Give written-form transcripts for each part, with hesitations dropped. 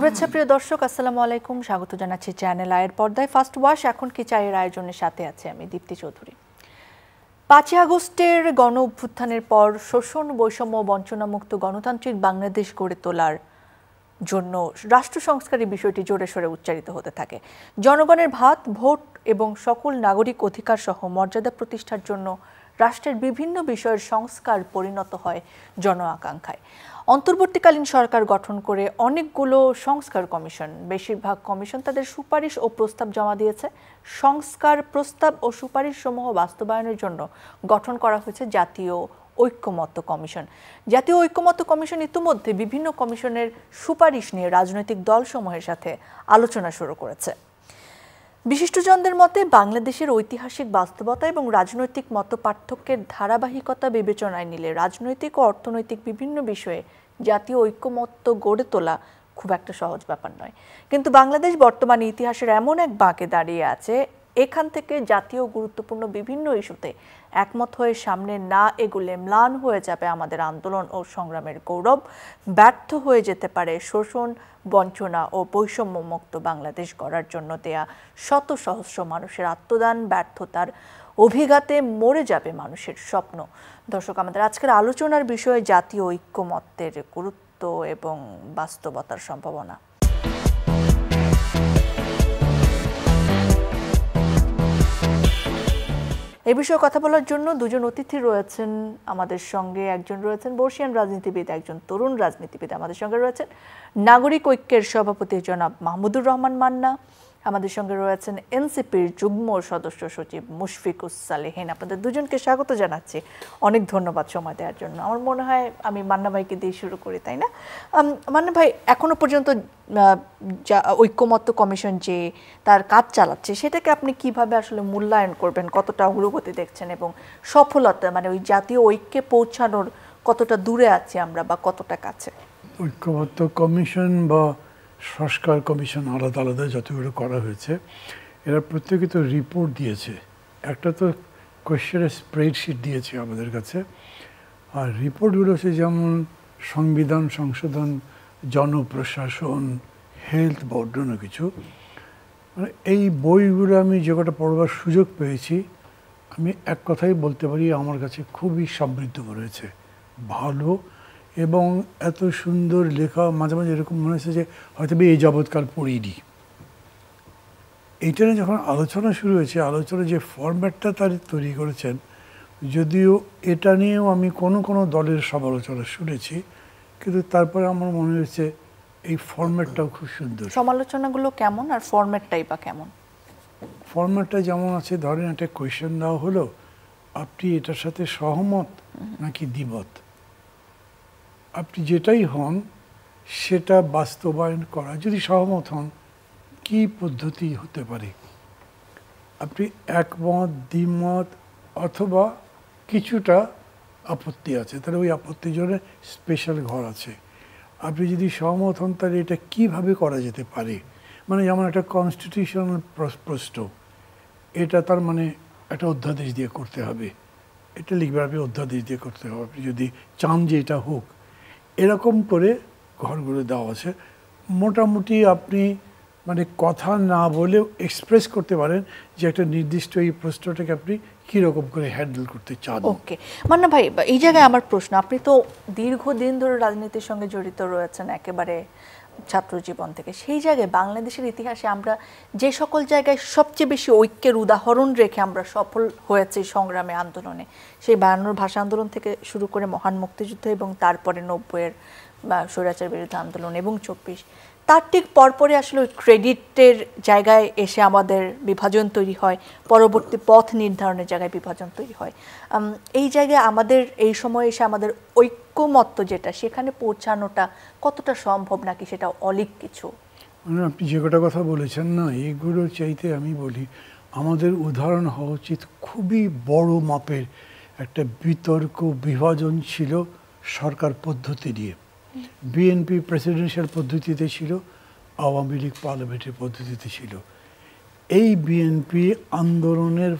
শুভেচ্ছা প্রিয় দর্শক, আসসালামু আলাইকুম। স্বাগত জানাচ্ছি চ্যানেল আয়ের পর্দায় ফার্স্ট ওয়াশ এখন কি চায়ের আয়োজনের সাথে আছে আমি দীপ্তি চৌধুরী। ৫ই আগস্টের গণ অভ্যুত্থানের পর শোষণ, বৈষম্য, বঞ্চনামুক্ত গণতান্ত্রিক বাংলাদেশ গড়ে তোলার জন্য রাষ্ট্র সংস্কারের বিষয়টি জোরে সোরে উচ্চারিত হতে থাকে। জনগণের ভাত, ভোট এবং সকল নাগরিক অধিকার সহ মর্যাদা প্রতিষ্ঠার জন্য রাষ্ট্রের বিভিন্ন বিষয়ের সংস্কার পরিণত হয় জন আকাঙ্ক্ষায়। অন্তর্বর্তীকালীন সরকার গঠন করে অনেকগুলো সংস্কার কমিশন, বেশিরভাগ কমিশন তাদের সুপারিশ ও প্রস্তাব জমা দিয়েছে। সংস্কার প্রস্তাব ও সুপারিশ সমূহ বাস্তবায়নের জন্য গঠন করা হয়েছে জাতীয় ঐক্যমত্য কমিশন। জাতীয় ঐক্যমত্য কমিশন ইতিমধ্যে বিভিন্ন কমিশনের সুপারিশ নিয়ে রাজনৈতিক দলসমূহের সাথে আলোচনা শুরু করেছে। বিশিষ্টজনদের মতে বাংলাদেশের ঐতিহাসিক বাস্তবতা এবং রাজনৈতিক মতপার্থক্যের ধারাবাহিকতা বিবেচনায় নিলে রাজনৈতিক ও অর্থনৈতিক বিভিন্ন বিষয়ে জাতীয় ঐক্যমত্য গড়ে তোলা খুব একটা সহজ ব্যাপার নয়। কিন্তু বাংলাদেশ বর্তমানে ইতিহাসের এমন এক বাঁকে দাঁড়িয়ে আছে, এখান থেকে জাতীয় গুরুত্বপূর্ণ বিভিন্ন ইস্যুতে একমত হয়ে সামনে না এগুলে ম্লান হয়ে যাবে আমাদের আন্দোলন ও সংগ্রামের গৌরব, ব্যর্থ হয়ে যেতে পারে শোষণ, বঞ্চনা ও বৈষম্য মুক্ত বাংলাদেশ গড়ার জন্য দেয়া শত সহস্র মানুষের আত্মদান, ব্যর্থতার অভিঘাতে মরে যাবে মানুষের স্বপ্ন। দর্শক, আমাদের আজকের আলোচনার বিষয়ে জাতীয় ঐক্যমত্যের গুরুত্ব এবং বাস্তবতার সম্ভাবনা। এই বিষয়ে কথা বলার জন্য দুজন অতিথি রয়েছেন আমাদের সঙ্গে। একজন রয়েছেন বর্ষিয়ান রাজনীতিবিদ, একজন তরুণ রাজনীতিবিদ। আমাদের সঙ্গে রয়েছেন নাগরিক ঐক্যের সভাপতি জনাব মাহমুদুর রহমান মান্না। আমাদের সঙ্গে রয়েছেন এনসিপির যুগ্ম সদস্য সচিব মুশফিকুস সালেহীন। আপনাদের দুজনকে স্বাগত জানাচ্ছি, অনেক ধন্যবাদ সময় দেওয়ার জন্য। আমার মনে হয় আমি মান্না ভাইকে দিয়ে শুরু করি, তাই না? মান্না ভাই, এখনো পর্যন্ত ঐক্যমত্য কমিশন যে তার কাজ চালাচ্ছে সেটাকে আপনি কিভাবে আসলে মূল্যায়ন করবেন? কতটা অগ্রগতি দেখছেন এবং সফলতা, মানে ওই জাতীয় ঐক্যে পৌঁছানোর কতটা দূরে আছি আমরা বা কতটা কাছে? ঐক্যমত্য কমিশন বা সংস্কার কমিশন আলাদা আলাদা যতগুলো করা হয়েছে, এরা প্রত্যেকে তো রিপোর্ট দিয়েছে। একটা তো কোয়েশ্চেনের স্প্রেডশিট দিয়েছে আমাদের কাছে, আর রিপোর্টগুলো হচ্ছে যেমন সংবিধান সংশোধন, জনপ্রশাসন, হেলথ বা অন্য কিছু। মানে এই বইগুলো আমি যে কটা পড়বার সুযোগ পেয়েছি, আমি এক কথাই বলতে পারি আমার কাছে খুবই সমৃদ্ধ রয়েছে, ভালো এবং এত সুন্দর লেখা। মাঝে মাঝে এরকম মনে হচ্ছে যে হয়তো এই যাবৎকাল পড়িনি। এইটা নিয়ে যখন আলোচনা শুরু হয়েছে, আলোচনা যে ফরম্যাটটা তার তৈরি করেছেন, যদিও এটা নিয়েও আমি কোনো দলের সমালোচনা শুনেছি, কিন্তু তারপরে আমার মনে হয়েছে এই ফরম্যাটটাও খুব সুন্দর। সমালোচনাগুলো কেমন আর ফরম্যাটটাই বা কেমন? ফরম্যাটটা যেমন আছে, ধরেন একটা কোয়েশ্চেন দেওয়া হলো, আপনি এটার সাথে সহমত নাকি দ্বিমত, আপনি যেটাই হন সেটা বাস্তবায়ন করা, যদি সহমত হন কী পদ্ধতি হতে পারে, আপনি একমত, দ্বিমত অথবা কিছুটা আপত্তি আছে, তাহলে ওই আপত্তির জন্য স্পেশাল ঘর আছে। আপনি যদি সহমত হন তাহলে এটা কিভাবে করা যেতে পারে, মানে যেমন একটা কনস্টিটিউশনাল প্রশ্ন, এটা তার মানে একটা অধ্যাদেশ দিয়ে করতে হবে, এটা লিখবে আপনি অধ্যাদেশ দিয়ে করতে হবে, আপনি যদি চান যে এটা হোক, এরকম করে ঘরগুলো দেওয়া আছে। মোটামুটি আপনি মানে কথা না বলেও এক্সপ্রেস করতে পারেন যে একটা নির্দিষ্ট এই প্রশ্নটাকে আপনি কীরকম করে হ্যান্ডেল করতে চান। ওকে মান্না ভাই, এই জায়গায় আমার প্রশ্ন, আপনি তো দীর্ঘদিন ধরে রাজনীতির সঙ্গে জড়িত রয়েছেন একেবারে ছাত্র জীবন থেকে। সেই জায়গায় বাংলাদেশের ইতিহাসে আমরা যে সকল জায়গায় সবচেয়ে বেশি ঐক্যের উদাহরণ রেখে আমরা সফল হয়েছি সংগ্রামে, আন্দোলনে, সেই ৫২ ভাষা আন্দোলন থেকে শুরু করে মহান মুক্তিযুদ্ধ এবং তারপরে ৯০-এর স্বৈরাচার বিরুদ্ধে আন্দোলন এবং ২৪, তার ঠিক পরপরই আসলে ওই ক্রেডিটের জায়গায় এসে আমাদের বিভাজন তৈরি হয়, পরবর্তী পথ নির্ধারণের জায়গায় বিভাজন তৈরি হয়। এই জায়গায় আমাদের এই সময় এসে আমাদের ঐক্যমত্য যেটা, সেখানে পৌঁছানোটা কতটা সম্ভব নাকি সেটা অলিক কিছু? মানে আপনি যে কটা কথা বলেছেন না, এগুলো চাইতে আমি বলি আমাদের উদাহরণ হওয়া উচিত খুবই বড় মাপের একটা বিতর্ক, বিভাজন ছিল সরকার পদ্ধতি নিয়ে। বিএনপি প্রেসিডেন্সিয়াল পদ্ধতিতে ছিল, আওয়ামী লীগ পার্লামেন্টের পদ্ধতিতে ছিল। এই বিএনপি আন্দোলনের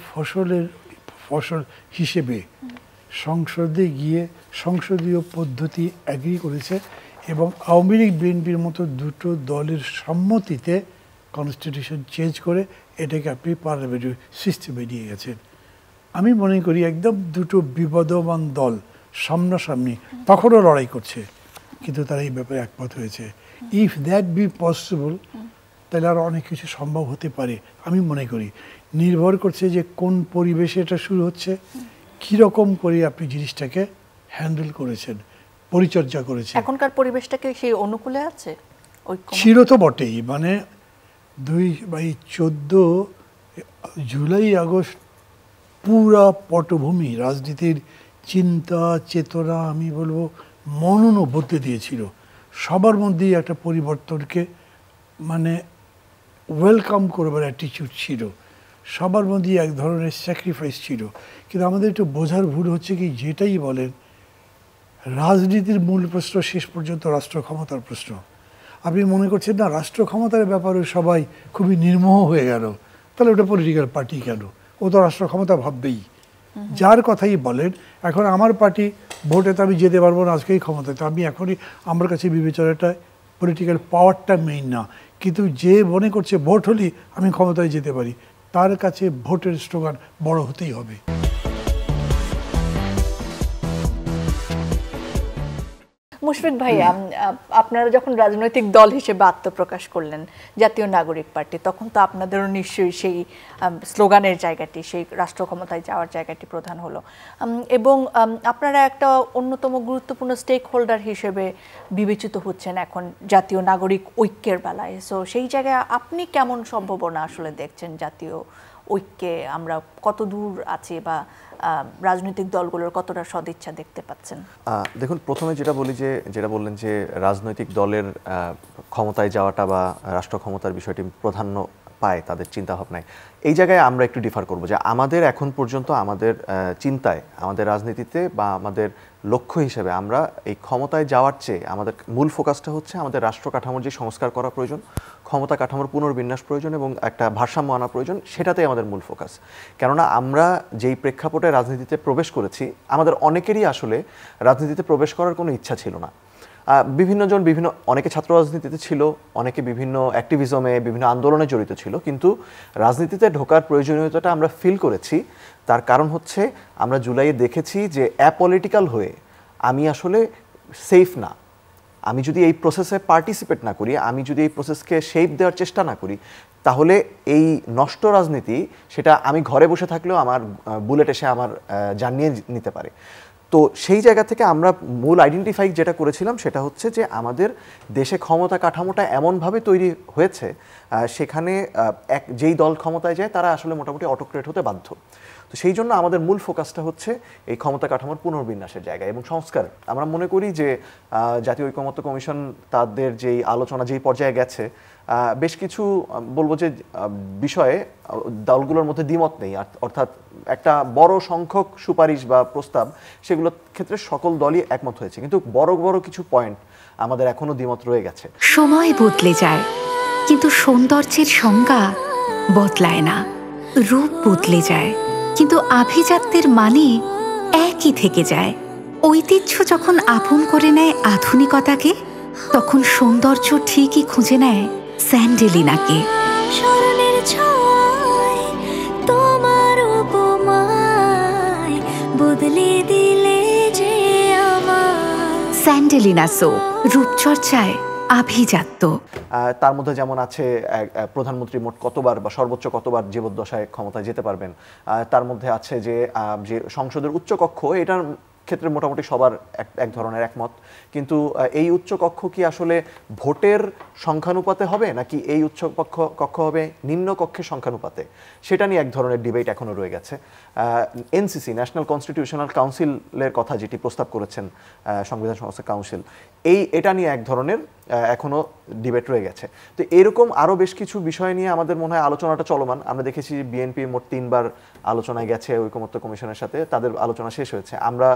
ফসল হিসেবে সংসদে গিয়ে সংসদীয় পদ্ধতি এগ্রি করেছে এবং আওয়ামী লীগ বিএনপির মতো দুটো দলের সম্মতিতে কনস্টিটিউশন চেঞ্জ করে এটাকে আপনি পার্লামেন্টারি সিস্টেমে নিয়ে গেছেন। আমি মনে করি একদম দুটো বিবদমান দল সামনাসামনি তখনও লড়াই করছে, কিন্তু তারা এই ব্যাপারে একমত হয়েছে। ইফ দ্যাট বি পসিবল, তাহলে আরও অনেক কিছু সম্ভব হতে পারে আমি মনে করি। নির্ভর করছে যে কোন পরিবেশে এটা শুরু হচ্ছে, কীরকম করে আপনি জিনিসটাকে হ্যান্ডেল করেছেন, পরিচর্যা করেছেন। এখনকার পরিবেশটাকে সেই অনুকূলে আছে? ছিল তো বটেই, মানে 2014 জুলাই আগস্ট পুরা পটভূমি রাজনীতির চিন্তা চেতনা, আমি বলবো মননও বদলে দিয়েছিল। সবার মধ্যেই একটা পরিবর্তনকে মানে ওয়েলকাম করবার অ্যাটিটিউড ছিল, সবার মধ্যেই এক ধরনের স্যাক্রিফাইস ছিল। কিন্তু আমাদের একটু বোঝার ভুল হচ্ছে কি, যেটাই বলেন রাজনীতির মূল প্রশ্ন শেষ পর্যন্ত রাষ্ট্র ক্ষমতার প্রশ্ন। আপনি মনে করছেন না রাষ্ট্র ক্ষমতার ব্যাপারে সবাই খুবই নির্মোহ হয়ে গেল, তাহলে ওটা পলিটিক্যাল পার্টি কেন? ও তো রাষ্ট্র ক্ষমতা ভাববেই। যার কথাই বলেন, এখন আমার পার্টি ভোটে তো আমি যেতে পারবো না আজকেই ক্ষমতায়, তো আমি এখনই আমার কাছে বিবেচনাটা পলিটিক্যাল পাওয়ারটা মেইন না, কিন্তু যে মনে করছে ভোট হলেই আমি ক্ষমতায় যেতে পারি, তার কাছে ভোটের স্লোগান বড় হতেই হবে। মুশফিক ভাই, আপনারা যখন রাজনৈতিক দল হিসেবে আত্মপ্রকাশ করলেন জাতীয় নাগরিক পার্টি, তখন তো আপনাদেরও নিশ্চয়ই সেই স্লোগানের জায়গাটি, সেই রাষ্ট্র ক্ষমতায় যাওয়ার জায়গাটি প্রধান হলো, এবং আপনারা একটা অন্যতম গুরুত্বপূর্ণ স্টেক হোল্ডার হিসেবে বিবেচিত হচ্ছেন এখন জাতীয় নাগরিক ঐক্যের বেলায়। সো সেই জায়গায় আপনি কেমন সম্ভাবনা আসলে দেখছেন জাতীয় ঐক্যে? আমরা কত দূর আছি বা রাজনৈতিক দলগুলোর কতটা সদিচ্ছা দেখতে পাচ্ছেন? দেখুন, প্রথমে যেটা বললেন যে রাজনৈতিক দলের ক্ষমতায় যাওয়াটা বা রাষ্ট্র ক্ষমতার বিষয়টি প্রাধান্য পায় তাদের চিন্তাভাবনায়, এই জায়গায় আমরা একটু ডিফার করব যে আমাদের এখন পর্যন্ত আমাদের চিন্তায়, আমাদের রাজনীতিতে বা আমাদের লক্ষ্য হিসেবে আমরা এই ক্ষমতায় যাওয়ার চেয়ে আমাদের মূল ফোকাসটা হচ্ছে আমাদের রাষ্ট্র কাঠামোর যে সংস্কার করা প্রয়োজন, ক্ষমতা কাঠামোর পুনর্বিন্যাস প্রয়োজন এবং একটা ভারসাম্য আনা প্রয়োজন, সেটাতেই আমাদের মূল ফোকাস। কেননা আমরা যেই প্রেক্ষাপটে রাজনীতিতে প্রবেশ করেছি, আমাদের অনেকেরই আসলে রাজনীতিতে প্রবেশ করার কোনো ইচ্ছা ছিল না। অনেকে ছাত্র রাজনীতিতে ছিল, অনেকে বিভিন্ন অ্যাক্টিভিজমে, বিভিন্ন আন্দোলনে জড়িত ছিল, কিন্তু রাজনীতিতে ঢোকার প্রয়োজনীয়তাটা আমরা ফিল করেছি। তার কারণ হচ্ছে আমরা জুলাইয়ে দেখেছি যে অ্যাপলিটিক্যাল হয়ে আমি আসলে সেফ না। আমি যদি এই প্রসেসে পার্টিসিপেট না করি, আমি যদি এই প্রসেসকে শেপ দেওয়ার চেষ্টা না করি, তাহলে এই নষ্ট রাজনীতি সেটা আমি ঘরে বসে থাকলেও আমার বুলেট এসে আমার জান নিয়ে নিতে পারে। তো সেই জায়গা থেকে আমরা মূল আইডেন্টিফাই যেটা করেছিলাম সেটা হচ্ছে যে আমাদের দেশে ক্ষমতা কাঠামোটা এমনভাবে তৈরি হয়েছে, সেখানে যেই দল ক্ষমতায় যায় তারা আসলে মোটামুটি অটোক্রেট হতে বাধ্য। তো সেই জন্য আমাদের মূল ফোকাসটা হচ্ছে এই ক্ষমতা কাঠামোর পুনর্বিন্যাসের জায়গা এবং সংস্কার। আমরা মনে করি যে জাতীয় ঐকমত্য কমিশন তাদের যেই আলোচনা যেই পর্যায়ে গেছে, বেশ কিছু বলবো যে বিষয়ে দলগুলোর মধ্যে দ্বিমত নেই, অর্থাৎ একটা বড় সংখ্যক সুপারিশ বা প্রস্তাব সেগুলোর ক্ষেত্রে সকল দলই একমত হয়েছে, কিন্তু বড় বড় কিছু পয়েন্ট আমাদের এখনো দ্বিমত রয়ে গেছে। সময় বদলে যায়, কিন্তু সৌন্দর্যের সংজ্ঞা বদলায় না। রূপ বদলে যায়, কিন্তু আভিজাত্যের মানে একই থেকে যায়। ঐতিহ্য যখন আপন করে নেয় আধুনিকতাকে, তখন সৌন্দর্য ঠিকই খুঁজে নেয় স্যান্ডেলিনাকে। স্মরণের ছোঁয়ায় তোমার উপমায় বদলে দিলে যে আমার। স্যান্ডেলিনা সো, রূপচর্চায় আভিজাত্য। তার মধ্যে যেমন আছে প্রধানমন্ত্রী মোট কতবার বা সর্বোচ্চ কতবার জীবদ্দশায় ক্ষমতায় যেতে পারবেন, তার মধ্যে আছে যে সংসদের উচ্চকক্ষ, এটার ক্ষেত্রে মোটামুটি সবার এক ধরনের একমত, কিন্তু এই উচ্চকক্ষ কি আসলে ভোটের সংখ্যানুপাতে হবে নাকি এই কক্ষ হবে নিম্ন কক্ষের সংখ্যানুপাতে, সেটা নিয়ে এক ধরনের ডিবেট এখনো রয়ে গেছে। এনসিসি, ন্যাশনাল কনস্টিটিউশনাল কাউন্সিলের কথা যেটি প্রস্তাব করেছেন সংবিধান সংস্থা কাউন্সিল, এটা নিয়ে এক ধরনের এখনো ডিবেট রয়ে গেছে। তো এরকম আরও বেশ কিছু বিষয় নিয়ে আমাদের মনে হয় আলোচনাটা চলমান। আমরা দেখেছি বিএনপি মোট 3বার আলোচনায় গেছে ঐকমত্য কমিশনের সাথে, তাদের আলোচনা শেষ হয়েছে। আমরা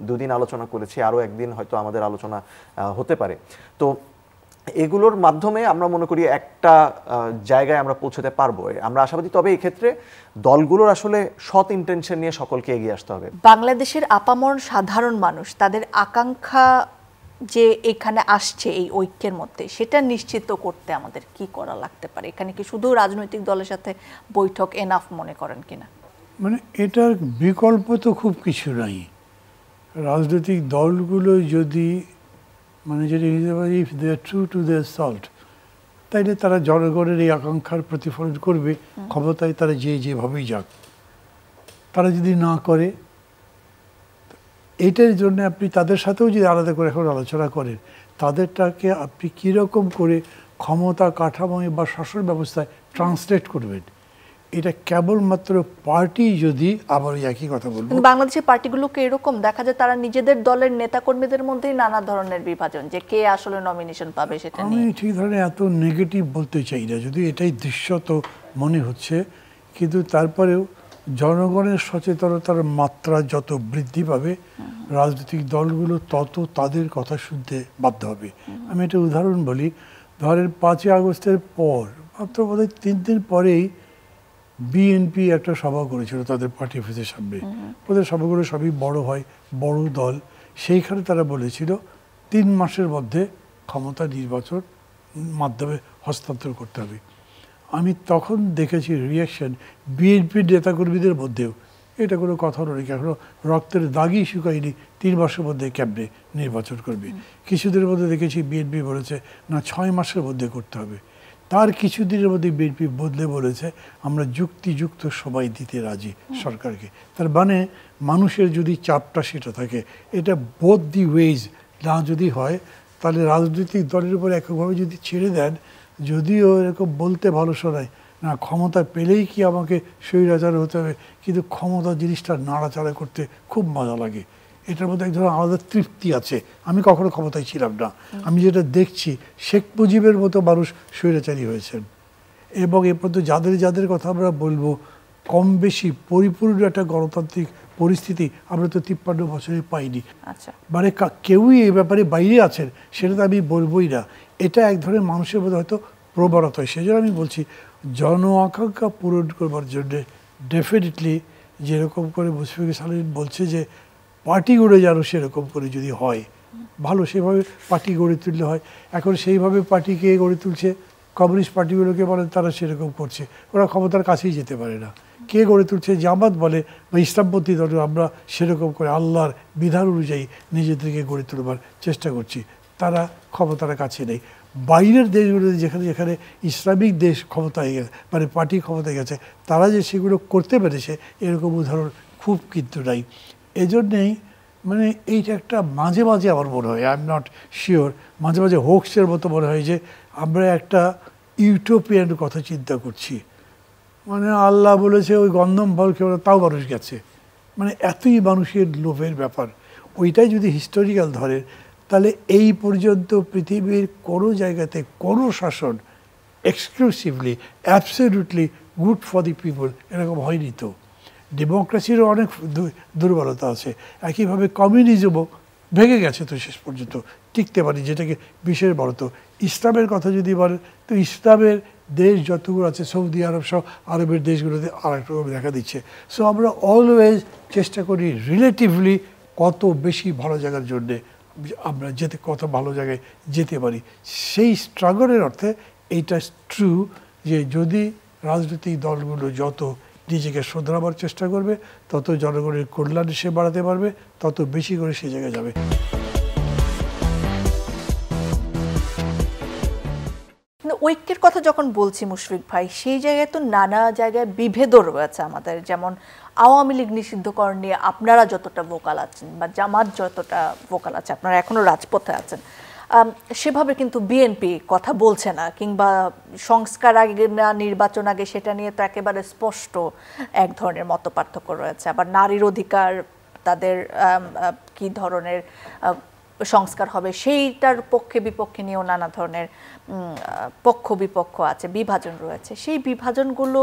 দুদিন আলোচনা করেছি, আরও একদিন হয়তো আমাদের আলোচনা হতে পারে। তো এগুলোর মাধ্যমে আমরা মনে করি একটা জায়গায় আমরা পৌঁছতে পারবো, আমরা আশাবাদী। তবে এই ক্ষেত্রে দলগুলোর আসলে সৎ ইন্টেনশন নিয়ে সকলকে এগিয়ে আসতে হবে। বাংলাদেশের আপামর সাধারণ মানুষ তাদের আকাঙ্ক্ষা যে এখানে আসছে এই ঐক্যের মধ্যে, সেটা নিশ্চিত করতে আমাদের কি করা লাগতে পারে? এখানে কি শুধু রাজনৈতিক দলের সাথে বৈঠক এনাফ মনে করেন কিনা? মানে এটার বিকল্প তো খুব কিছু নাই। রাজনৈতিক দলগুলো যদি মানে যদি if they are true to their salt, তাইলে তারা জনগণের এই আকাঙ্ক্ষার প্রতিফলন করবে, ক্ষমতায় তারা যেভাবেই যাক। তারা যদি না করে, এইটার জন্য আপনি তাদের সাথেও যদি আলাদা করে এখন আলোচনা করেন, তাদেরটাকে আপনি কীরকম করে ক্ষমতা কাঠামোয় বা শাসন ব্যবস্থায় ট্রান্সলেট করবেন, এটা কেবলমাত্র পার্টি যদি, আবার একই কথা বলবো, বাংলাদেশের পার্টিগুলোকে এরকম দেখা যায় তারা নিজেদের দলের নেতাকর্মীদের মধ্যেই নানা ধরনের বিভাজন, যে কে আসলে নমিনেশন পাবে সেটা আমি নিয়ে। ঠিক ধরনের এত নেগেটিভ বলতে চাই না, যদি এটাই দৃশ্যত মনে হচ্ছে, কিন্তু তারপরেও জনগণের সচেতনতার মাত্রা যত বৃদ্ধি পাবে, রাজনৈতিক দলগুলো তত তাদের কথা শুনতে বাধ্য হবে। আমি একটা উদাহরণ বলি, ধরেন 5ই আগস্টের পর মাত্র বোধহয় 3 দিন পরেই বিএনপি একটা সভা করেছিল তাদের পার্টি অফিসের সামনে। ওদের সভাগুলো সবই বড় হয়, বড় দল। সেইখানে তারা বলেছিল 3 মাসের মধ্যে ক্ষমতা নির্বাচন মাধ্যমে হস্তান্তর করতে হবে। আমি তখন দেখেছি রিয়াকশন বিএনপির নেতাকর্মীদের মধ্যেও, এটা কোনো কথা নয়, এখনো রক্তের দাগই শুকায়নি, 3 মাসের মধ্যে ক্যাবিনেট নির্বাচন করবে। কিছুদিনের মধ্যে দেখেছি বিএনপি বলেছে না 6 মাসের মধ্যে করতে হবে। তার কিছুদিনের মধ্যে বিএনপি বদলে বলেছে আমরা যুক্তিযুক্ত সময় দিতে রাজি সরকারকে। তার মানে মানুষের যদি চাপটা সেটা থাকে, এটা বোথ দি ওয়েজ না যদি হয়, তাহলে রাজনৈতিক দলের উপর এককভাবে যদি ছেড়ে দেন, যদিও এরকম বলতে ভালো শোনায় না ক্ষমতা পেলেই কি আমাকে স্বৈরাচার হতে হবে, কিন্তু ক্ষমতা জিনিসটা নাড়াচাড়া করতে খুব মজা লাগে। এটার মধ্যে এক ধরনের আলাদা তৃপ্তি আছে। আমি কখনো ক্ষমতায় ছিলাম না, আমি যেটা দেখছি শেখ মুজিবের মতো মানুষ স্বৈরাচারী হয়েছেন, এবং এ পর্যন্ত যাদের যাদের কথা আমরা বলবো কম বেশি পরিপূর্ণ একটা গণতান্ত্রিক পরিস্থিতি আমরা তো 53 বছরে পাইনি। আচ্ছা, মানে কেউই এই ব্যাপারে বাইরে আছেন সেটা তো আমি বলবোই না। এটা এক ধরনের মানুষের মধ্যে হয়তো প্রবণতা হয়। সেই জন্য আমি বলছি জন আকাঙ্ক্ষা পূরণ করবার জন্যে ডেফিনেটলি যেরকম করে মুশফিকুর সালিম বলছে যে পার্টিগুলো যেন সেরকম করে যদি হয় ভালো, সেভাবে পার্টি গড়ে তুললে হয়। এখন সেইভাবে পার্টিকে গড়ে তুলছে, কমিউনিস্ট পার্টিগুলোকে বলেন তারা সেরকম করছে, ওরা ক্ষমতার কাছেই যেতে পারে না। কে গড়ে তুলছে? জামাত বলে বা ইসলামপন্থী দল, আমরা সেরকম করে আল্লাহর বিধান অনুযায়ী নিজেদেরকে গড়ে তুলবার চেষ্টা করছি, তারা ক্ষমতার কাছে নেই। বাইরের দেশগুলোতে যেখানে যেখানে ইসলামিক দেশ ক্ষমতায় গেছে, মানে পার্টি ক্ষমতায় গেছে, তারা যে সেগুলো করতে পেরেছে এরকম উদাহরণ খুব কিন্তু নাই। এজন্যেই মানে এইটা একটা মাঝে মাঝে আমার মনে হয়, আই এম নট শিওর, মাঝে মাঝে হোক্সের মতো মনে হয় যে আমরা একটা ইউটোপিয়ান কথা চিন্তা করছি। মানে আল্লাহ বলেছে ওই গন্ধম ফল খেয়ে তাও মানুষ গেছে, মানে এতই মানুষের লোভের ব্যাপার। ওইটাই যদি হিস্টোরিক্যাল ধরে, তাহলে এই পর্যন্ত পৃথিবীর কোনো জায়গাতে কোনো শাসন exclusively absolutely good for the people এরকম হয়নি। তো ডেমোক্রেসিরও অনেক দুর্বলতা আছে, একইভাবে কমিউনিজমও ভেঙে গেছে তো শেষ পর্যন্ত টিকতে পারি, যেটাকে বিশেষ বড়। তো ইসলামের কথা যদি বলেন, তো ইসলামের দেশ যতগুলো আছে সৌদি আরব সহ আরবের দেশগুলোতে আরেক রকম দেখা দিচ্ছে। সো আমরা অলওয়েজ চেষ্টা করি রিলেটিভলি কত বেশি ভালো জায়গার জন্যে আমরা কত ভালো জায়গায় যেতে পারি। সেই স্ট্রাগলের অর্থে এইটা ট্রু যে যদি রাজনৈতিক দলগুলো যত নিজেকে শোধরাবার চেষ্টা করবে, তত জনগণের কল্যাণ সে বাড়াতে পারবে, তত বেশি করে সে জায়গায় যাবে। ঐক্যের কথা যখন বলছি মুশফিক ভাই, সেই জায়গায় তো নানা জায়গায় বিভেদও রয়েছে আমাদের। যেমন আওয়ামী লীগ নিষিদ্ধকরণ নিয়ে আপনারা যতটা ভোকাল আছেন বা জামাত যতটা ভোকাল আছে, আপনারা এখনো রাজপথে আছেন, সেভাবে কিন্তু বিএনপি কথা বলছে না, কিংবা সংস্কার আগে না নির্বাচন আগে সেটা নিয়ে তো একেবারে স্পষ্ট এক ধরনের মতপার্থক্য রয়েছে। আবার নারীর অধিকার, তাদের কি ধরনের সংস্কার হবে সেইটার পক্ষে বিপক্ষে নিয়েও নানা ধরনের পক্ষ বিপক্ষ আছে, বিভাজন রয়েছে। সেই বিভাজনগুলো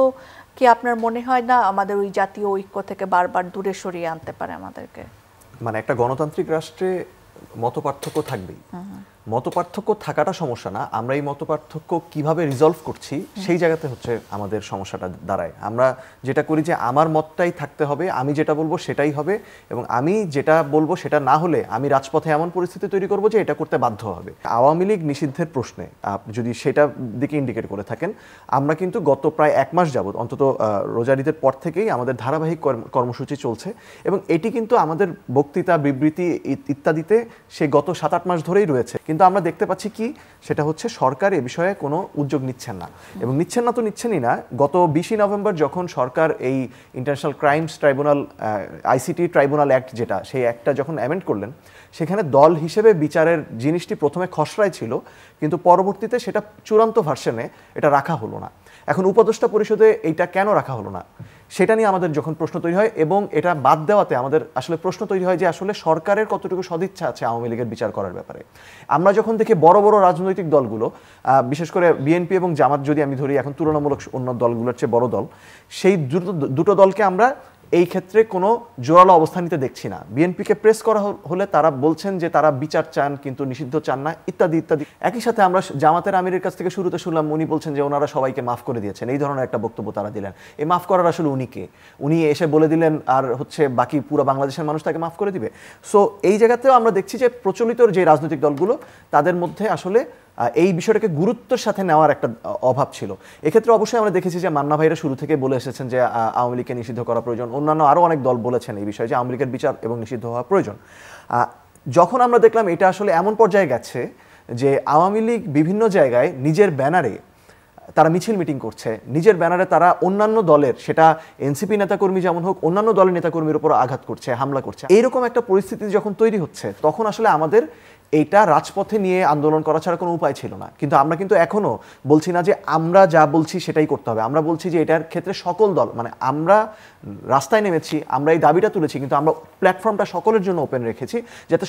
কি আপনার মনে হয় না আমাদের ওই জাতীয় ঐক্য থেকে বারবার দূরে সরিয়ে আনতে পারে আমাদেরকে? মানে একটা গণতান্ত্রিক রাষ্ট্রে মতপার্থক্য থাকবেই, মতপার্থক্য থাকাটা সমস্যা না, আমরা এই মতপার্থক্য কিভাবে রিজলভ করছি সেই জায়গাতে হচ্ছে আমাদের সমস্যাটা দাঁড়ায়। আমরা যেটা করি যে আমার মতটাই থাকতে হবে, আমি যেটা বলবো সেটাই হবে, এবং আমি যেটা বলবো সেটা না হলে আমি রাজপথে এমন পরিস্থিতি তৈরি করবো যে এটা করতে বাধ্য হবে। আওয়ামী লীগ নিষিদ্ধের প্রশ্নে যদি সেটা দিকে ইন্ডিকেট করে থাকেন, আমরা কিন্তু গত প্রায় 1 মাস যাবত, অন্তত রোজার ঈদের পর থেকেই আমাদের ধারাবাহিক কর্মসূচি চলছে, এবং এটি কিন্তু আমাদের বক্তৃতা, বিবৃতি ইত্যাদিতে সে গত 7-8 মাস ধরেই রয়েছে। কিন্তু আমরা দেখতে পাচ্ছি কি, সেটা হচ্ছে সরকার এ বিষয়ে কোনো উদ্যোগ নিচ্ছেন না, এবং নিচ্ছেন না তো নিচ্ছেনই না। গত 20 নভেম্বর যখন সরকার এই international crimes tribunal, ICT tribunal act, যেটা সেই অ্যাক্টটা যখন অ্যামেন্ড করলেন, সেখানে দল হিসেবে বিচারের জিনিসটি প্রথমে খসড়ায় ছিল, কিন্তু পরবর্তীতে সেটা চূড়ান্ত ভার্সনে এটা রাখা হলো না। এখন উপদেষ্টা পরিষদে এইটা কেন রাখা হলো না সেটা নিয়ে আমাদের যখন প্রশ্ন তৈরি হয়, এবং এটা বাদ দেওয়াতে আমাদের আসলে প্রশ্ন তৈরি হয় যে আসলে সরকারের কতটুকু সদিচ্ছা আছে আওয়ামী লীগের বিচার করার ব্যাপারে। আমরা যখন দেখি বড় বড় রাজনৈতিক দলগুলো, বিশেষ করে বিএনপি এবং জামাত যদি আমি ধরি, এখন তুলনামূলক অন্য দলগুলোর চেয়ে বড় দল, সেই দুটো দলকে আমরা এই ক্ষেত্রে কোনো জোরালো অবস্থান নিতে দেখছি না। বিএনপিকে প্রেস করা হলে তারা বলছেন যে তারা বিচার চান কিন্তু নিষিদ্ধ চান না, ইত্যাদি ইত্যাদি। একই সাথে আমরা জামাতের আমিরের কাছ থেকে শুরুতে শুনলাম উনি বলছেন যে ওনারা সবাইকে মাফ করে দিয়েছেন, এই ধরনের একটা বক্তব্য তারা দিলেন। এই মাফ করার আসলে উনি কে? উনি এসে বলে দিলেন আর হচ্ছে বাকি পুরো বাংলাদেশের মানুষ তাকে মাফ করে দিবে? সো এই জায়গাতেও আমরা দেখছি যে প্রচলিত যে রাজনৈতিক দলগুলো, তাদের মধ্যে আসলে এই বিষয়টাকে গুরুত্বের সাথে নেওয়ার একটা অভাব ছিল। এক্ষেত্রে অবশ্যই আমরা দেখেছি যে মান্না ভাইরা শুরু থেকে বলে এসেছেন যে আওয়ামী লীগকে নিষিদ্ধ করা প্রয়োজন, অন্যান্য আরও অনেক দল বলেছেন এই বিষয়ে যে আওয়ামী লীগের বিচার এবং নিষিদ্ধ হওয়া প্রয়োজন। যখন আমরা দেখলাম এটা আসলে এমন পর্যায়ে গেছে যে আওয়ামী লীগ বিভিন্ন জায়গায় নিজের ব্যানারে তারা মিছিল মিটিং করছে, নিজের ব্যানারে তারা অন্যান্য দলের, সেটা এনসিপি নেতাকর্মী যেমন হোক, অন্যান্য দলের নেতাকর্মীর উপর আঘাত করছে, হামলা করছে, এইরকম একটা পরিস্থিতি যখন তৈরি হচ্ছে, তখন আসলে আমাদের এইটা রাজপথে নিয়ে আন্দোলন করা ছাড়া কোনো উপায় ছিল না। কিন্তু আমরা কিন্তু এখনো বলছি না যে আমরা যা বলছি সেটাই করতে হবে, আমরা বলছি যে এটার ক্ষেত্রে সকল দল, মানে আমরা রাস্তায় নেমেছি, আমরা এই দাবিটা তুলেছি, কিন্তু আমরা প্ল্যাটফর্মটা সকলের জন্য ওপেন রেখেছি যাতে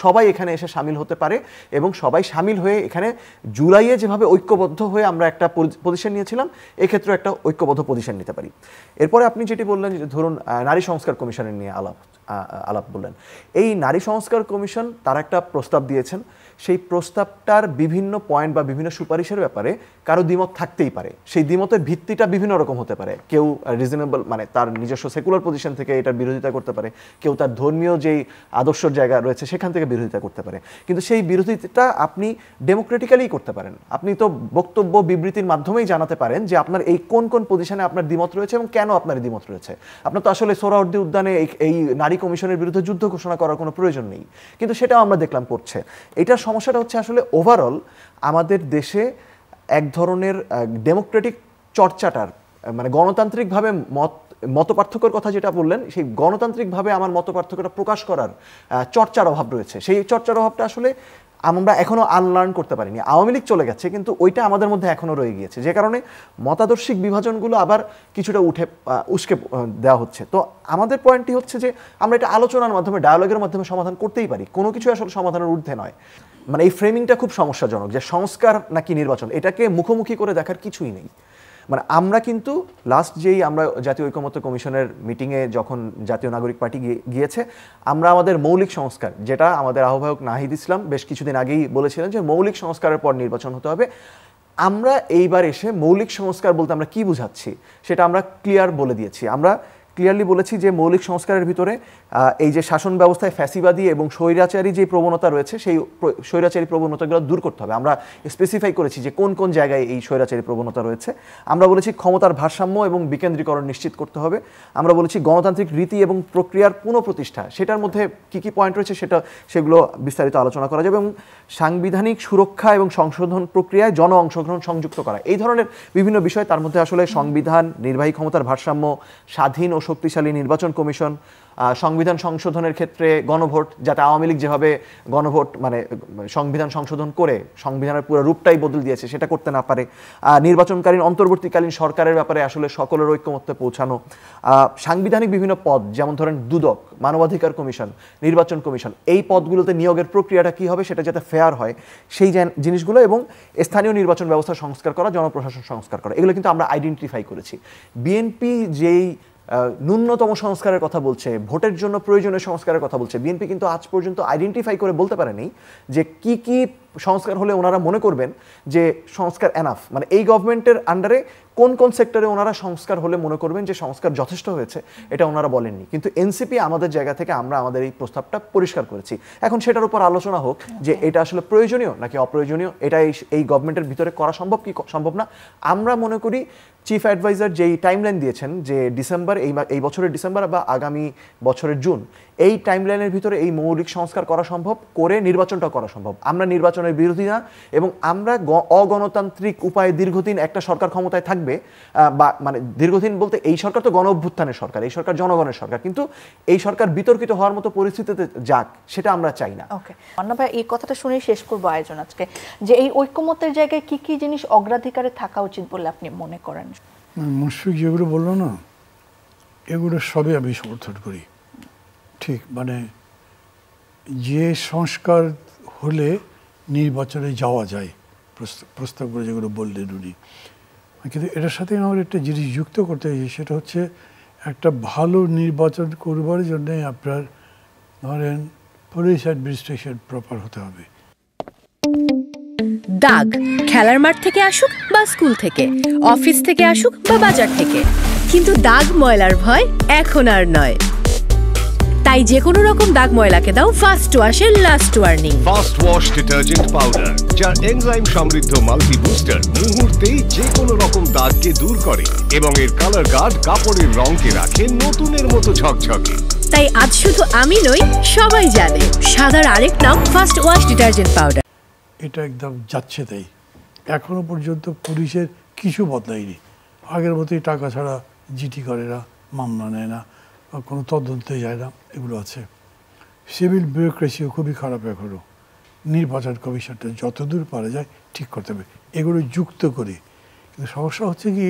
সবাই এখানে এসে সামিল হতে পারে, এবং সবাই সামিল হয়ে এখানে জুলাইয়ে যেভাবে ঐক্যবদ্ধ হয়ে আমরা একটা পজিশন নিয়েছিলাম, এক্ষেত্রে একটা ঐক্যবদ্ধ পজিশন নিতে পারি। এরপরে আপনি যেটি বললেন যে ধরুন নারী সংস্কার কমিশনের নিয়ে আলাপ বললেন, এই নারী সংস্কার কমিশন তারা একটা প্রস্তাব দিয়েছেন, সেই প্রস্তাবটার বিভিন্ন পয়েন্ট বা বিভিন্ন সুপারিশের ব্যাপারে কারো দ্বিমত থাকতেই পারে। সেই দ্বিমতের ভিত্তিটা বিভিন্ন রকম হতে পারে। কেউ রিজনেবল, মানে তার নিজস্ব সেকুলার পজিশন থেকে এটার বিরোধিতা করতে পারে, কেউ তার ধর্মীয় যেই আদর্শের জায়গা রয়েছে সেখান থেকে বিরোধিতা করতে পারে, কিন্তু সেই বিরোধিতা আপনি ডেমোক্রেটিক্যালি করতে পারেন। আপনি তো বক্তব্য বিবৃতির মাধ্যমেই জানাতে পারেন যে আপনার এই কোন কোন পজিশনে আপনার দ্বিমত রয়েছে এবং কেন আপনার দ্বিমত রয়েছে। আপনার তো আসলে সোহরাওয়ার্দী উদ্যানে এই নারী কমিশনের বিরুদ্ধে যুদ্ধ ঘোষণা করার কোনো প্রয়োজন নেই, কিন্তু সেটাও আমরা দেখলাম করছে। এটার সমস্যাটা হচ্ছে আসলে ওভারঅল আমাদের দেশে এক ধরনের ডেমোক্রেটিক চর্চাটার, মানে গণতান্ত্রিকভাবে মত পার্থক্যের কথা যেটা বললেন, সেই গণতান্ত্রিকভাবে আমার মত পার্থক্যটা প্রকাশ করার চর্চার অভাব রয়েছে। সেই চর্চার অভাবটা আসলে আমরা এখনো আনলার্ন করতে পারিনি। আওয়ামী লীগ চলে গেছে কিন্তু ওইটা আমাদের মধ্যে এখনো রয়ে গিয়েছে, যে কারণে মতাদর্শিক বিভাজনগুলো আবার কিছুটা উস্কে দেওয়া হচ্ছে। তো আমাদের পয়েন্টটি হচ্ছে যে আমরা এটা আলোচনার মাধ্যমে, ডায়ালগের মাধ্যমে সমাধান করতেই পারি, কোনো কিছু আসলে সমাধানের ঊর্ধ্বে নয়। মানে এই ফ্রেমিংটা খুব সমস্যাজনক যে সংস্কার নাকি নির্বাচন, এটাকে মুখোমুখি করে দেখার কিছুই নেই। মানে আমরা কিন্তু লাস্ট যেই আমরা জাতীয় ঐকমত্য কমিশনের মিটিংয়ে যখন জাতীয় নাগরিক পার্টি গিয়েছে, আমরা আমাদের মৌলিক সংস্কার, যেটা আমাদের আহ্বায়ক নাহিদ ইসলাম বেশ কিছুদিন আগেই বলেছিলেন যে মৌলিক সংস্কারের পর নির্বাচন হতে হবে, আমরা এইবার এসে মৌলিক সংস্কার বলতে আমরা কি বুঝাচ্ছি সেটা আমরা ক্লিয়ার বলে দিয়েছি। আমরা ক্লিয়ারলি বলেছি যে মৌলিক সংস্কারের ভিতরে এই যে শাসন ব্যবস্থায় ফ্যাসিবাদী এবং স্বৈরাচারী যে প্রবণতা রয়েছে, সেই স্বৈরাচারী প্রবণতাগুলো দূর করতে হবে। আমরা স্পেসিফাই করেছি যে কোন কোন জায়গায় এই স্বৈরাচারী প্রবণতা রয়েছে। আমরা বলেছি ক্ষমতার ভারসাম্য এবং বিকেন্দ্রীকরণ নিশ্চিত করতে হবে। আমরা বলেছি গণতান্ত্রিক রীতি এবং প্রক্রিয়ার পুনঃপ্রতিষ্ঠা, সেটার মধ্যে কি কি পয়েন্ট রয়েছে সেগুলো বিস্তারিত আলোচনা করা যাবে, এবং সাংবিধানিক সুরক্ষা এবং সংশোধন প্রক্রিয়ায় জন অংশগ্রহণ সংযুক্ত করা, এই ধরনের বিভিন্ন বিষয়। তার মধ্যে আসলে সংবিধান, নির্বাহী ক্ষমতার ভারসাম্য, স্বাধীন ও শক্তিশালী নির্বাচন কমিশন, সংবিধান সংশোধনের ক্ষেত্রে গণভোট, যাতে আওয়ামী লীগ যেভাবে গণভোট মানে সংবিধান সংশোধন করে সংবিধানের পুরো রূপটাই বদল দিয়েছে সেটা করতে না পারে, নির্বাচনকালীন অন্তর্বর্তীকালীন সরকারের ব্যাপারে আসলে সকলের ঐক্যমত্যে পৌঁছানো, সাংবিধানিক বিভিন্ন পদ যেমন ধরেন দুদক, মানবাধিকার কমিশন, নির্বাচন কমিশন, এই পদগুলোতে নিয়োগের প্রক্রিয়াটা কী হবে সেটা যাতে ফেয়ার হয় সেই জিনিসগুলো, এবং স্থানীয় নির্বাচন ব্যবস্থা সংস্কার করা, জনপ্রশাসন সংস্কার করা, এগুলো কিন্তু আমরা আইডেন্টিফাই করেছি। বিএনপি যেই ন্যূনতম সংস্কারের কথা বলছে, ভোটের জন্য প্রয়োজনীয় সংস্কারের কথা বলছে, বিএনপি কিন্তু আজ পর্যন্ত আইডেন্টিফাই করে বলতে পারেনি যে কি কি সংস্কার হলে ওনারা মনে করবেন যে সংস্কার এনাফ, মানে এই গভর্নমেন্টের আন্ডারে কোন কোন সেক্টরে ওনারা সংস্কার হলে মনে করবেন যে সংস্কার যথেষ্ট হয়েছে, এটা ওনারা বলেননি। কিন্তু এনসিপি আমাদের জায়গা থেকে আমরা আমাদের এই প্রস্তাবটা পরিষ্কার করেছি। এখন সেটার উপর আলোচনা হোক যে এটা আসলে প্রয়োজনীয় নাকি অপ্রয়োজনীয়, এটা এই গভর্নমেন্টের ভিতরে করা সম্ভব কি সম্ভব না। আমরা মনে করি চিফ অ্যাডভাইজার যেই টাইমলাইন দিয়েছেন যে ডিসেম্বর, এই বছরের ডিসেম্বর বা আগামী বছরের জুন, এই টাইমলাইনের ভিতরে এই মৌলিক সংস্কার করা সম্ভব, করে নির্বাচনটা করা সম্ভব। আমরা নির্বাচনের বিরোধী না, এবং আমরা অগণতান্ত্রিক উপায়ে দীর্ঘদিন একটা সরকার ক্ষমতায় থাকবে, বা মানে দীর্ঘদিন বলতে এই সরকার তো গণ অভ্যুত্থানের সরকার, এই সরকার জনগণের সরকার, কিন্তু এই সরকার বিতর্কিত হওয়ার মতো পরিস্থিতিতে যাক, সেটা আমরা চাই না। ওকে, মান্না ভাই, এই কথাটা শুনে শেষ করবো আয়োজন আজকে, যে এই ঐক্যমতের জায়গায় কি কি জিনিস অগ্রাধিকারে থাকা উচিত বলে আপনি মনে করেন? মুশফিক যেগুলো বললো না, এগুলো সবই আমি সমর্থন করি। ঠিক, মানে যে সংস্কার হলে নির্বাচনে যাওয়া যায়, প্রস্তাবগুলো যেগুলো বললেন উনি, কিন্তু এটার সাথে আমার একটা জিনিস যুক্ত করতে হয়েছে, সেটা হচ্ছে একটা ভালো নির্বাচন করবার জন্যে আপনার ধরেন পুলিশ অ্যাডমিনিস্ট্রেশন প্রপার হতে হবে। দাগ খেলার মাঠ থেকে আসুক বা স্কুল থেকে, অফিস থেকে আসুক বা বাজার থেকে, কিন্তু দাগ ময়লার ভয় এখন আর নয়। তাই যে কোনো রকম দাগ ময়লাকে দাও ফার্স্ট ওয়াশের last warning. First wash detergent powder, যার এনজাইম সমৃদ্ধ মাল্টি বুস্টার মুহূর্তেই যে কোনো রকম দাগকে দূর করে এবং এর কালার গার্ড কাপড়ের রঙকে রাখে নতুনের মতো ঝকঝকে। তাই আজ শুধু আমি নই, সবাই জানে সাদার আরেক নাম ফার্স্ট ওয়াশ ডিটারজেন্ট পাউডার। এটা একদম যাচ্ছে তাই। এখনো পর্যন্ত পুলিশের কিছু বদলায়নি, আগের মতোই টাকা ছাড়া জিডি করে না, মামলা নেয় না, কোনো তদন্তে যায় না, এগুলো আছে। সিভিল বিউরোক্রেসিও খুবই খারাপ এখনও। নির্বাচন কমিশনটা যতদূর পারা যায় ঠিক করতে হবে, এগুলো যুক্ত করে। কিন্তু সমস্যা হচ্ছে কি,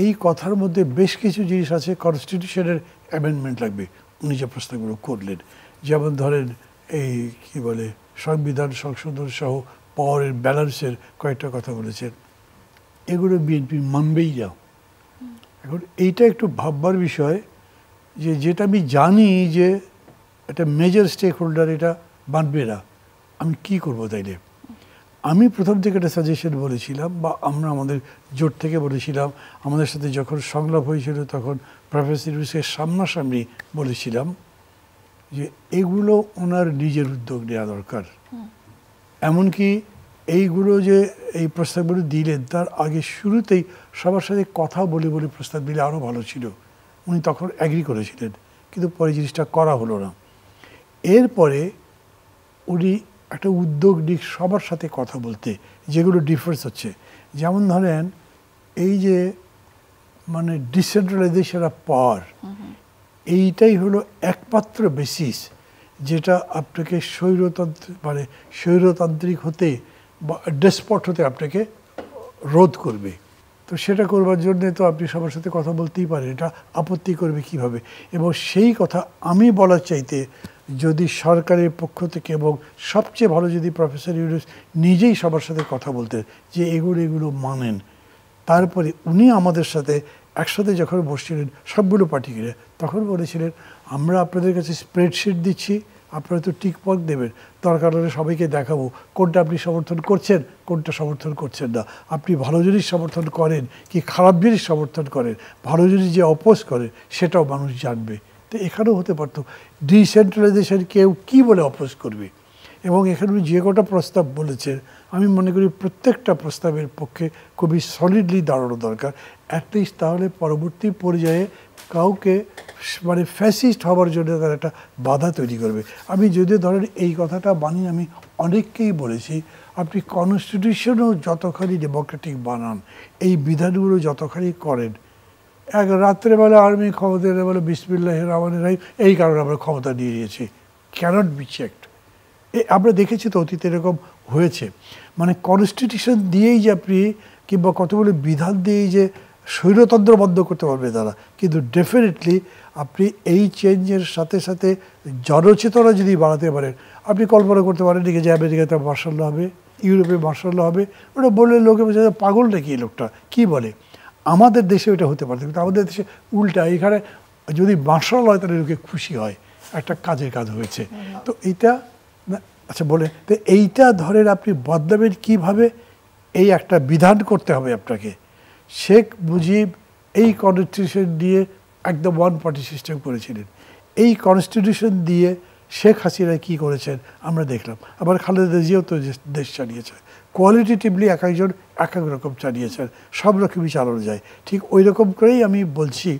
এই কথার মধ্যে বেশ কিছু জিনিস আছে, কনস্টিটিউশনের অ্যামেন্ডমেন্ট লাগবে। উনি যে প্রস্তাবগুলো করলেন, যেমন ধরেন এই কি বলে সংবিধান সংশোধন সহ পাওয়ারের ব্যালেন্সের কয়েকটা কথা বলেছেন, এগুলো বিএনপি মানবেই না। এখন এইটা একটু ভাববার বিষয়, যে যেটা আমি জানি যে একটা মেজর স্টেক হোল্ডার এটা মানবে না, আমি কি করব তাইলে? আমি প্রথম থেকে একটা সাজেশন বলেছিলাম, বা আমরা আমাদের জোট থেকে বলেছিলাম, আমাদের সাথে যখন সংলাপ হয়েছিল তখন প্রফেসর ইউনূসের সামনাসামনি বলেছিলাম যে এগুলো ওনার নিজের উদ্যোগ নেওয়া দরকার। এমনকি এইগুলো যে এই প্রস্তাবগুলো দিলেন, তার আগে শুরুতেই সবার সাথে কথা বলে বলে প্রস্তাব দিলে আরও ভালো ছিল। উনি তখন অ্যাগ্রি করেছিলেন, কিন্তু পরে জিনিসটা করা হলো না। এরপরে উনি একটা উদ্যোগ নিক সবার সাথে কথা বলতে, যেগুলো ডিফারেন্স হচ্ছে। যেমন ধরেন এই যে মানে ডিসেন্ট্রালাইজেশন অফ পাওয়ার, এইটাই হলো একমাত্র বেসিস যেটা আপনাকে স্বৈরতান্ত্রিক হতে বা ডেসপট হতে আপনাকে রোধ করবে। তো সেটা করবার জন্যে তো আপনি সবার সাথে কথা বলতেই পারেন, এটা আপত্তি করবে কিভাবে? এবং সেই কথা আমি বলার চাইতে যদি সরকারের পক্ষ থেকে, এবং সবচেয়ে ভালো যদি প্রফেসর ইউনূস নিজেই সবার সাথে কথা বলতেন যে এগুলো মানেন, তারপরে উনি আমাদের সাথে একসাথে যখন বসছিলেন সবগুলো পার্টিকে, তখন বলেছিলেন আমরা আপনাদের কাছে স্প্রেডশিট দিচ্ছি, আপনারা তো টিকপক দেবেন, দরকার হলে সবাইকে দেখাবো কোনটা আপনি সমর্থন করছেন, কোনটা সমর্থন করছেন না। আপনি ভালো জিনিস সমর্থন করেন কি খারাপ জিনিস সমর্থন করেন, ভালো জিনিস যে অপোজ করেন সেটাও মানুষ জানবে। তো এখানেও হতে পারতো ডিসেন্ট্রালাইজেশন কেউ কী বলে অপোজ করবে। এবং এখানে যে কটা প্রস্তাব বলেছেন, আমি মনে করি প্রত্যেকটা প্রস্তাবের পক্ষে খুবই সলিডলি দাঁড়ানো দরকার। অ্যাটলিস্ট তাহলে পরবর্তী পর্যায়ে কাউকে মানে ফ্যাসিস্ট হওয়ার জন্য তারা একটা বাধা তৈরি করবে। আমি যদি ধরেন এই কথাটা বানিয়ে আমি অনেককেই বলেছি, আপনি কনস্টিটিউশনও যতখানি ডেমোক্রেটিক বানান, এই বিধানগুলো যতখানি করেন, এক রাত্রেবেলা আর্মি ক্ষমতা এনে বলে বিসমিল্লাহির রহমানির রহিম, এই কারণে আমরা ক্ষমতা নিয়ে নিয়েছি, ক্যানট বি চেকড। আমরা দেখেছি তো অতীতে এরকম হয়েছে। মানে কনস্টিটিউশন দিয়েই যে আপনি কিংবা কতগুলো বিধান দিয়েই যে স্বৈরতন্ত্র বন্ধ করতে পারবে তারা, কিন্তু ডেফিনেটলি আপনি এই চেঞ্জের সাথে সাথে জনচেতনা যদি বাড়াতে পারেন, আপনি কল্পনা করতে পারেন যে আমেরিকাতে মার্শাল ল হবে, ইউরোপে মার্শাল ল হবে, ওটা বললে লোকে বোঝা যায় পাগল নাকি এই লোকটা কী বলে। আমাদের দেশে ওটা হতে পারত, কিন্তু আমাদের দেশে উল্টা, এখানে যদি মার্শাল হয় তাহলে লোকে খুশি হয়, একটা কাজের কাজ হয়েছে। তো এটা আচ্ছা বলে তো এইটা ধরেন আপনি বদলাবেন কীভাবে, এই একটা বিধান করতে হবে আপনাকে। শেখ মুজিব এই কনস্টিটিউশন দিয়ে একদম ওয়ান পার্টি সিস্টেম করেছিলেন, এই কনস্টিটিউশন দিয়ে শেখ হাসিনা কী করেছেন আমরা দেখলাম। আবার খালেদা জিয়াও তো দেশ চালিয়েছে, কোয়ালিটেটিভলি এক একজন এক এক রকম চালিয়েছেন, সব রকমই চালানো যায়। ঠিক ওই রকম করেই আমি বলছি,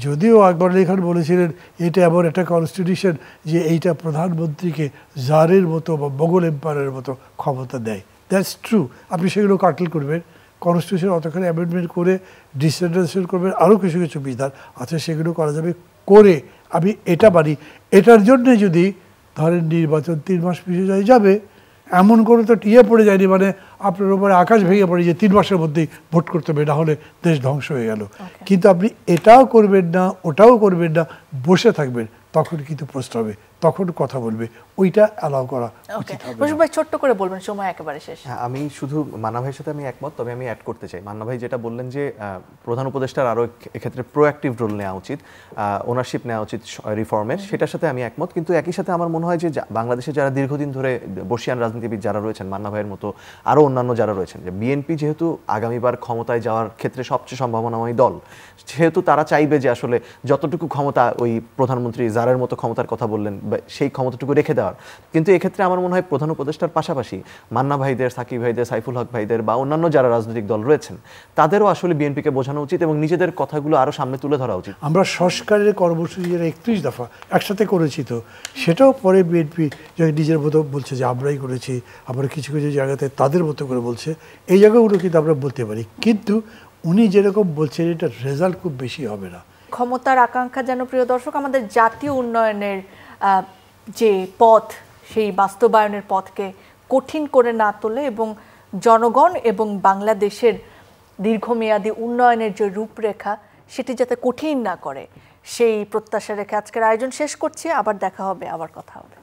যদিও আকবর আলী খান বলেছিলেন এটা এমন একটা কনস্টিটিউশন যে এইটা প্রধানমন্ত্রীকে জারের মতো বা মোগল এম্পায়ারের মতো ক্ষমতা দেয়, দ্যাটস ট্রু। আপনি সেগুলো কাটল করবেন, কনস্টিটিউশন অতখানি অ্যামেন্ডমেন্ট করে ডিসেন্ট্রালাইজেশন করবেন, আরও কিছু কিছু বিধান আছে সেগুলো করা যাবে। করে আমি এটা মানি, এটার জন্যে যদি ধরেন নির্বাচন 3 মাস পিছিয়ে যাবে, এমন করে তো পড়ে যায়নি মানে আপনার উপরে আকাশ ভেঙে পড়ে যে 3 মাসের মধ্যেই ভোট করতে হবে, না হলে দেশ ধ্বংস হয়ে গেল। কিন্তু আপনি এটাও করবেন না ওটাও করবেন না, বসে থাকবেন, তখন কিন্তু প্রশ্ন হবে, তখন কথা বলবে, ওইটা অ্যালাউ করা উচিত হবে। মুশফিক ভাই ছোট্ট করে বলবেন, সময় একেবারে শেষ। হ্যাঁ, আমি শুধু মান্না ভাইয়ের সাথে আমি একমত, তবে আমি অ্যাড করতে চাই মান্না ভাই যেটা বললেন যে প্রধান উপদেষ্টার আরও এক্ষেত্রে প্রোঅ্যাক্টিভ রোল নেওয়া উচিত, ওনারশিপ নেওয়া উচিত রিফর্মের, সেটার সাথে আমি একমত। কিন্তু একই সাথে আমার মনে হয় যে বাংলাদেশে যারা দীর্ঘদিন ধরে বর্ষিয়ান রাজনীতিবিদ যারা রয়েছেন, মান্না ভাইয়ের মতো আরও অন্যান্য যারা রয়েছেন, যে বিএনপি যেহেতু আগামীবার ক্ষমতায় যাওয়ার ক্ষেত্রে সবচেয়ে সম্ভাবনাময় দল, সেহেতু তারা চাইবে যে আসলে যতটুকু ক্ষমতা ওই প্রধানমন্ত্রী জারের মতো ক্ষমতার কথা বললেন সেই ক্ষমতাটুকু রেখে দেওয়ার। কিন্তু এক্ষেত্রে আমার মনে হয় প্রধান উপদেষ্টার পাশাপাশি মান্না ভাইদের, সাকিব ভাইদের, সাইফুল হক ভাইদের বা অন্যান্য যারা রাজনৈতিক দল রয়েছেন তাদেরও আসলে বিএনপিকে বোঝানো উচিত এবং নিজেদের কথাগুলো আরও সামনে তুলে ধরা উচিত। আমরা সংস্কারের কর্মসূচি যারা 31 দফা একসাথে করেছি, তো সেটাও পরে বিএনপি নিজের মতো বলছে যে আমরাই করেছি, আমরা কিছু কিছু জায়গাতে তাদের মতো করে বলছে, এই জায়গাগুলো কিন্তু আমরা বলতে পারি। কিন্তু উনি যেরকম বলছেন এটা রেজাল্ট খুব বেশি হবে না। ক্ষমতার আকাঙ্ক্ষা যেন, প্রিয় দর্শক, আমাদের জাতীয় উন্নয়নের যে পথ, সেই বাস্তবায়নের পথকে কঠিন করে না তোলে এবং জনগণ এবং বাংলাদেশের দীর্ঘমেয়াদী উন্নয়নের যে রূপরেখা সেটি যাতে কঠিন না করে, সেই প্রত্যাশা রেখে আজকের আয়োজন শেষ করছি। আবার দেখা হবে, আবার কথা হবে।